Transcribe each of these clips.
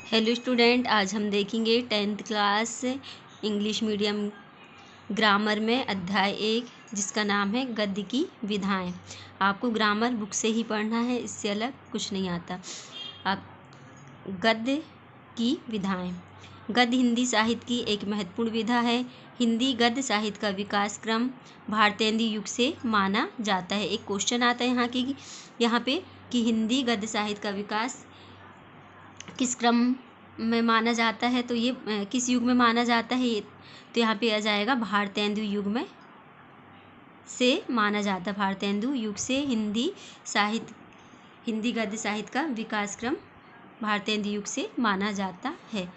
Hello student, आज हम देखेंगे 10th class English medium grammar में अध्याय 1 जिसका नाम है गद्य की विधाएं। आपको ग्रामर बुक से ही पढ़ना है, इससे अलग कुछ नहीं आता। आप गद्य की विधाएं। गद्य हिंदी साहित्य की एक महत्वपूर्ण विधा है। हिंदी गद्य साहित्य का विकास क्रम भारतेंदु युग से माना जाता है। एक क्वेश्चन आता है यहाँ पे कि हिंदी गद्य साहित्य का विकास किस क्रम में माना जाता है, तो ये किस युग में माना जाता है, ये तो यहाँ पे आ जाएगा भारतेंदु युग में से माना जाता है। भारतेंदु युग से हिंदी गद्य साहित्य का विकास क्रम भारतेंदु युग से माना जाता है।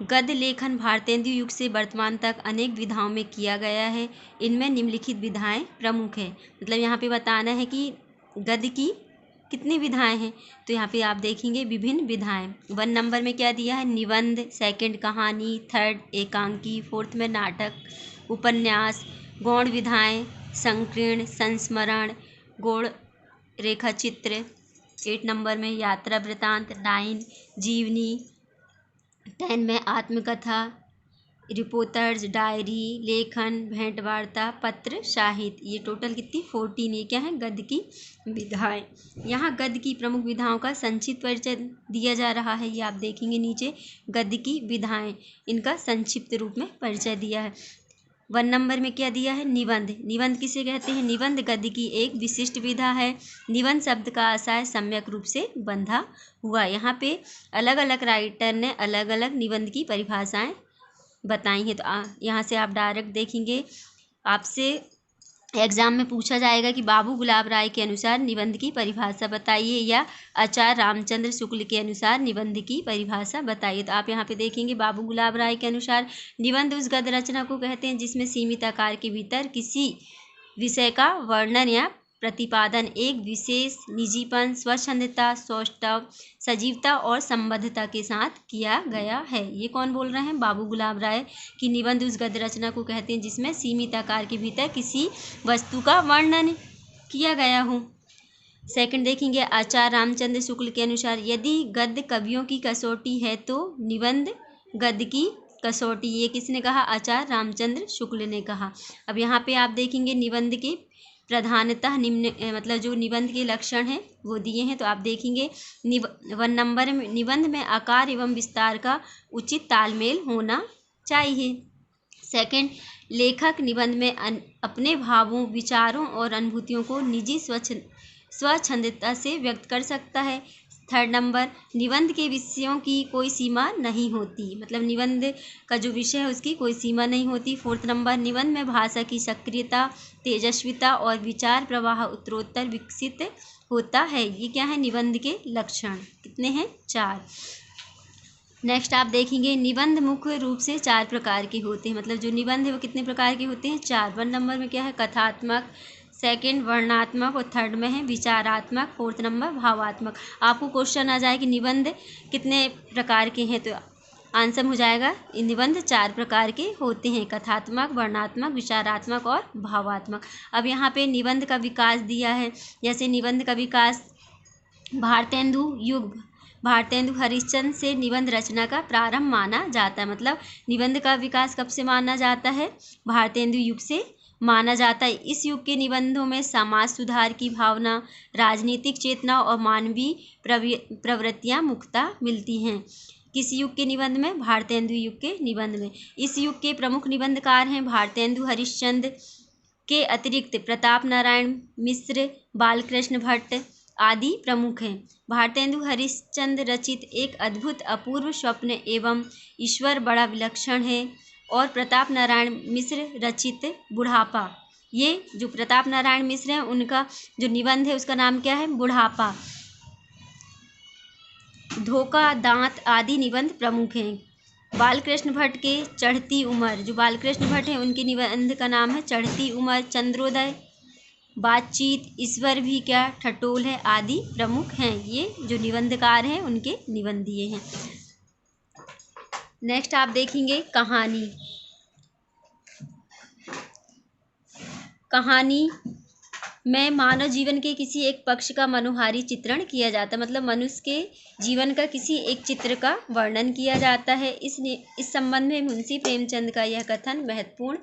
गद्य लेखन भारतेंदु युग से वर्तमान तक अनेक विधाओं में किया गया है। इनमें निम्नलिखित विधाएं प्रमुख हैं। मतलब यहाँ पे बताना है कि गद्य की कितनी विधाएं हैं, तो यहाँ पे आप देखेंगे विभिन्न विधाएं। 1 नंबर में क्या दिया है, निबंध। 2 कहानी। 3 एकांकी। 4 में नाटक, उपन्यास। गौण विधाएं, संकीर्ण, संस्मरण, गौण रेखाचित्र। 8 नंबर में यात्रा वृतांत। 9 जीवनी। 10 में आत्मकथा, रिपोर्टर्स, डायरी, लेखन, भेंटवार्ता, पत्र, साहित्य। ये टोटल कितनी 14 ये क्या है, गद्य की विधाएं। यहाँ गद्य की प्रमुख विधाओं का संक्षिप्त परिचय दिया जा रहा है। ये आप देखेंगे नीचे, गद्य की विधाएं, इनका संक्षिप्त रूप में परिचय दिया है। 1 नंबर में क्या दिया है, निबंध। निबंध किसे कहते हैं, निबंध गद्य की एक विशिष्ट विधा है। निबंध शब्द का आशय सम्यक रूप से बंधा हुआ। यहाँ पे अलग अलग राइटर ने अलग अलग निबंध की परिभाषाएं बताई हैं। तो यहाँ से आप डायरेक्ट देखेंगे, आपसे एग्जाम में पूछा जाएगा कि बाबू गुलाब राय के अनुसार निबंध की परिभाषा बताइए, या आचार्य रामचंद्र शुक्ल के अनुसार निबंध की परिभाषा बताइए। तो आप यहाँ पे देखेंगे, बाबू गुलाब राय के अनुसार निबंध उस गद्य रचना को कहते हैं जिसमें सीमित आकार के भीतर किसी विषय का वर्णन या प्रतिपादन एक विशेष निजीपन, स्वच्छंदता, सौष्ठव, सजीवता और संबद्धता के साथ किया गया है। ये कौन बोल रहे हैं, बाबू गुलाब राय, कि निबंध उस गद्य रचना को कहते हैं जिसमें सीमित आकार के भीतर किसी वस्तु का वर्णन किया गया हो। 2 देखेंगे, आचार्य रामचंद्र शुक्ल के अनुसार यदि गद्य कवियों की कसौटी है तो निबंध गद्य की कसौटी। ये किसने कहा, आचार्य रामचंद्र शुक्ल ने कहा। अब यहाँ पे आप देखेंगे निबंध के प्रधानतः निम्न मतलब जो निबंध के लक्षण हैं वो दिए हैं। तो आप देखेंगे 1 नंबर में, निबंध में आकार एवं विस्तार का उचित तालमेल होना चाहिए। 2 लेखक निबंध में अपने भावों, विचारों और अनुभूतियों को निजी स्वच्छंदता से व्यक्त कर सकता है। 3 नंबर, निबंध के विषयों की कोई सीमा नहीं होती। मतलब निबंध का जो विषय है उसकी कोई सीमा नहीं होती। 4 नंबर, निबंध में भाषा की सक्रियता, तेजस्विता और विचार प्रवाह उत्तरोत्तर विकसित होता है। ये क्या है, निबंध के लक्षण कितने हैं, 4। नेक्स्ट आप देखेंगे, निबंध मुख्य रूप से 4 प्रकार के होते हैं। मतलब जो निबंध है वो कितने प्रकार के होते हैं, 4। 1 नंबर में क्या है, कथात्मक। 2 वर्णनात्मक और 3 में है विचारात्मक। 4 नंबर भावात्मक। आपको क्वेश्चन आ जाए कि निबंध कितने प्रकार के हैं, तो आंसर हो जाएगा निबंध 4 प्रकार के होते हैं, कथात्मक, वर्णनात्मक, विचारात्मक और भावात्मक। अब यहाँ पे निबंध का विकास दिया है। जैसे निबंध का विकास भारतेंदु हरिश्चंद्र से निबंध रचना का प्रारंभ माना जाता है। मतलब निबंध का विकास कब से माना जाता है, भारतेंदु युग से माना जाता है। इस युग के निबंधों में समाज सुधार की भावना, राजनीतिक चेतना और मानवीय प्रवृत्तियां मुख्यतः मिलती हैं। किस युग के निबंध में, भारतेंदु युग के निबंध में। इस युग के प्रमुख निबंधकार हैं भारतेंदु हरिश्चंद्र के अतिरिक्त प्रताप नारायण मिश्र, बालकृष्ण भट्ट आदि प्रमुख हैं। भारतेंदु हरिश्चंद्र रचित एक अद्भुत अपूर्व स्वप्न एवं ईश्वर बड़ा विलक्षण है, और प्रताप नारायण मिश्र रचित बुढ़ापा। ये जो प्रताप नारायण मिश्र हैं उनका जो निबंध है उसका नाम क्या है, बुढ़ापा। धोखा, दांत आदि निबंध प्रमुख हैं। बालकृष्ण भट्ट के चढ़ती उम्र, जो बालकृष्ण भट्ट हैं उनके निबंध का नाम है चढ़ती उम्र, चंद्रोदय, बातचीत, ईश्वर भी क्या ठठोल है आदि प्रमुख हैं। ये जो निबंधकार हैं उनके निबंध दिए हैं। नेक्स्ट आप देखेंगे कहानी में मानव जीवन के किसी एक पक्ष का मनोहारी चित्रण किया जाता है, मतलब मनुष्य के जीवन का किसी एक चित्र का वर्णन किया जाता है। इस संबंध में मुंशी प्रेमचंद का यह कथन महत्वपूर्ण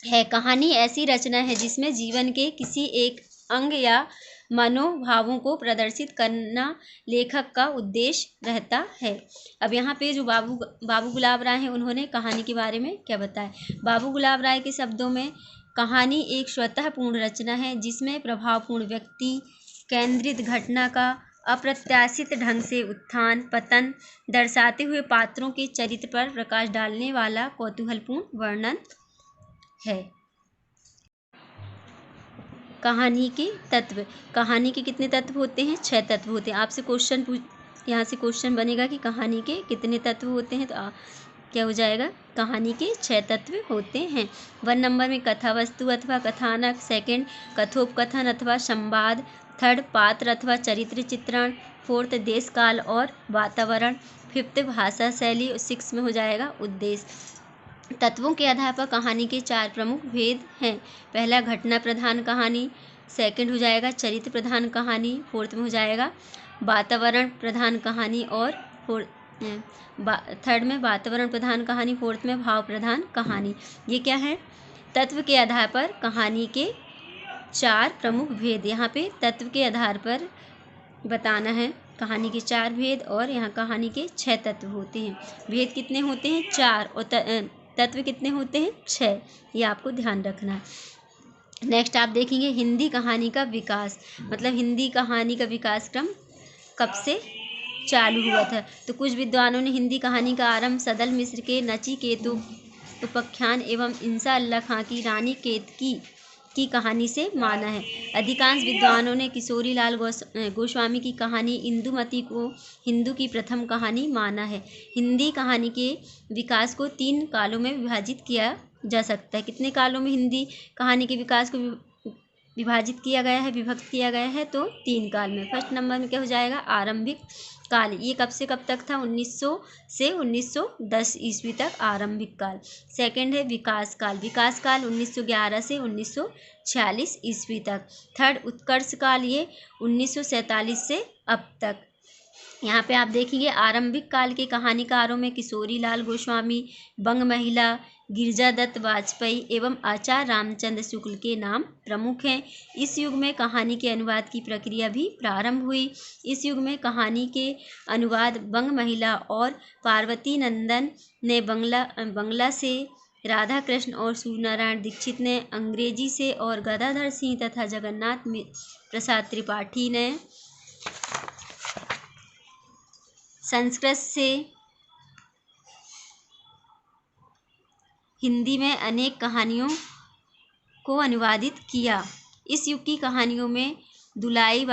है। कहानी ऐसी रचना है जिसमें जीवन के किसी एक अंग या मनोभावों को प्रदर्शित करना लेखक का उद्देश्य रहता है। अब यहाँ पे जो बाबू गुलाब राय हैं, उन्होंने कहानी के बारे में क्या बताया। बाबू गुलाब राय के शब्दों में, कहानी एक स्वतः पूर्ण रचना है जिसमें प्रभावपूर्ण व्यक्ति केंद्रित घटना का अप्रत्याशित ढंग से उत्थान पतन दर्शाते हुए पात्रों के चरित्र पर प्रकाश डालने वाला कौतूहलपूर्ण वर्णन है। कहानी के तत्व। कहानी के कितने तत्व होते हैं? 6 तत्व होते हैं। आपसे यहाँ से क्वेश्चन बनेगा कि कहानी के कितने तत्व होते हैं, तो क्या हो जाएगा, कहानी के 6 तत्व होते हैं। 1 नंबर में कथा वस्तु अथवा कथानक, 2 कथोपकथन अथवा संवाद, 3 पात्र अथवा चरित्र चित्रण, 4 देश काल और वातावरण, 5 भाषा शैली, 6 में हो जाएगा उद्देश्य। तत्वों के आधार पर कहानी के 4 प्रमुख भेद हैं। पहला घटना प्रधान कहानी, 2 हो जाएगा चरित्र प्रधान कहानी, 4 में हो जाएगा वातावरण प्रधान कहानी और 3rd में वातावरण प्रधान कहानी, 4th में भाव प्रधान कहानी। ये क्या है? तत्व के आधार पर कहानी के 4 प्रमुख भेद। यहाँ पे तत्व के आधार पर बताना है कहानी के 4 भेद, और यहाँ कहानी के 6 तत्व होते हैं। भेद कितने होते हैं? 4, और तत्व कितने होते हैं? 6। ये आपको ध्यान रखना है। नेक्स्ट आप देखेंगे हिंदी कहानी का विकास, मतलब हिंदी कहानी का विकास क्रम कब से चालू हुआ था। तो कुछ विद्वानों ने हिंदी कहानी का आरंभ सदल मिश्र के नचिकेतो उपाख्यान एवं इंसा अल्लाह खां की रानी केतकी की कहानी से माना है। अधिकांश विद्वानों ने किशोरी लाल गोस्वामी की कहानी इंदुमती को हिंदू की प्रथम कहानी माना है। हिंदी कहानी के विकास को 3 कालों में विभाजित किया जा सकता है। कितने कालों में हिंदी कहानी के विकास को विभाजित किया गया है, विभक्त किया गया है? तो 3 काल में। फर्स्ट नंबर में क्या हो जाएगा? आरंभिक काल। ये कब से कब तक था? 1900 से 1910 ईस्वी तक आरंभिक काल। 2 है विकास काल। विकास काल 1911 से 1946 ईस्वी तक। 3 उत्कर्ष काल, ये 1947 से अब तक। यहाँ पे आप देखेंगे आरंभिक काल के कहानीकारों में किशोरी लाल गोस्वामी, बंग महिला, गिरजा दत्त वाजपेयी एवं आचार्य रामचंद्र शुक्ल के नाम प्रमुख हैं। इस युग में कहानी के अनुवाद की प्रक्रिया भी प्रारंभ हुई। इस युग में कहानी के अनुवाद बंग महिला और पार्वती नंदन ने बंगला से, राधा कृष्ण और सूर्यनारायण दीक्षित ने अंग्रेजी से, और गदाधर सिंह तथा जगन्नाथ प्रसाद त्रिपाठी ने संस्कृत से हिंदी में अनेक कहानियों को अनुवादित किया। इस युग की कहानियों में दुलाई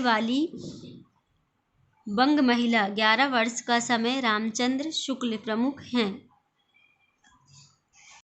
वाली बंग महिला, 11 वर्ष का समय, रामचंद्र शुक्ल प्रमुख हैं।